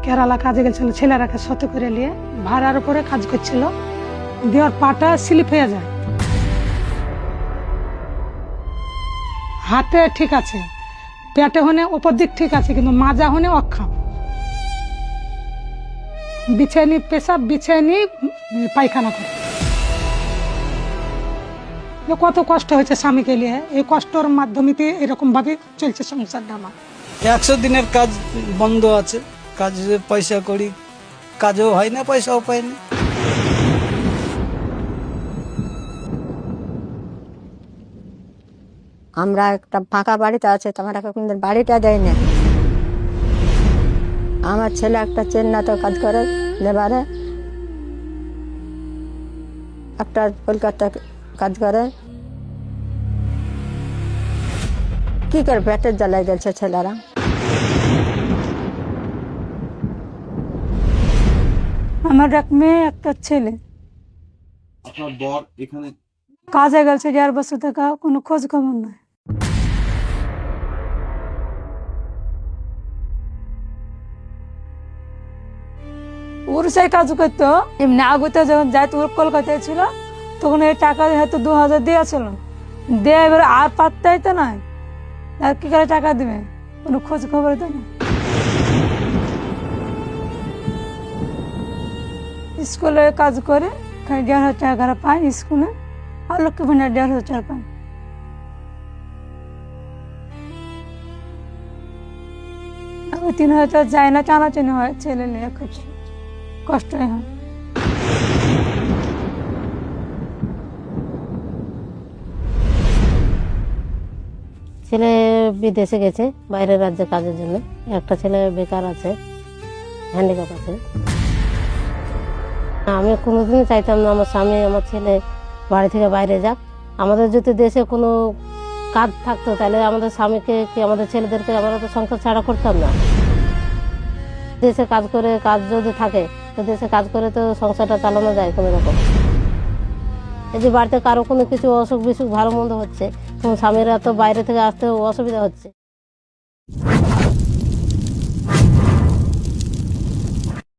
কেরালা কাজে গেছিল, ছেলেরাকে সাথে করে নিয়ে ভাড়ার উপরে কাজ করছিল, দেওয়ার পাটা স্লিপ হয়ে যায়। হাতে ঠিক আছে, পেটে হনে উপর দিক ঠিক আছে, কিন্তু মাজা হনে অক্ষম। বিছানি পেশাব, বিছানি পায়খানা করে। কত কষ্ট হয়েছে স্বামীকে নিয়ে, এই কষ্টর মাধ্যমে এরকম ভাবে চলছে সংসারটা আমার। 100 দিনের কাজ বন্ধ আছে, কাজে পয়সা করি, কাজও হয় না, পয়সাও পাই না। আমরা একটা ফাঁকা বাড়িতে আছে, তোমার কিন্তু বাড়িটা দেয় না। আমার ছেলে একটা চেন্নাইতে কাজ করে লেবারে, একটা কলকাতা কাজ করে। কি করে পেটের জ্বালায় গেছে ছেলেরা। আমার এক মেয়ে, একটা ছেলে। আপনার বর এখানে কাজে গেছে 1.5 বছর থেকে, কোনো খোঁজ খবর নাই। উড়িষ্যায় কাজ করতো, এমনি আগুতে যখন যাইতো, ওর কলকাতায় ছিল, তখন এই টাকা হয়তো 2000 দিয়েছিল, দিয়ে এবার আর পাত্তাই তো নাই, আর কি করে টাকা দিবে, কোনো খোঁজ খবর তো না। স্কুলে কাজ করে 1,500 টাকা পায় স্কুলে, আর লক্ষ্মী ভান্ডার 1,500 টাকা পায়। ওই 3,000 টাকা যায় না, টানাটানি হয়, ছেলে নিয়ে খুব কষ্টই হয়। ছেলে বিদেশে গেছে বাইরের রাজ্যে কাজের জন্য, একটা ছেলে বেকার আছে, হ্যান্ডিক্যাপ আছে। আমি কোনোদিনই চাইতাম না আমার স্বামী আমার ছেলে বাড়ি থেকে বাইরে যাক। আমাদের যদি দেশে কোনো কাজ থাকতো তাহলে আমাদের স্বামীকে কি আমাদের ছেলেদেরকে আমরা তো সংসার ছাড়া করতাম না। দেশে কাজ করে, কাজ যদি থাকে তো দেশে কাজ করে তো সংসারটা চালানো যায় কোনো রকম। যদি বাড়িতে কারো কোনো কিছু অসুখ বিসুখ ভালো মন্দ হচ্ছে, তখন স্বামীরা তো বাইরে থেকে আসতে অসুবিধা হচ্ছে।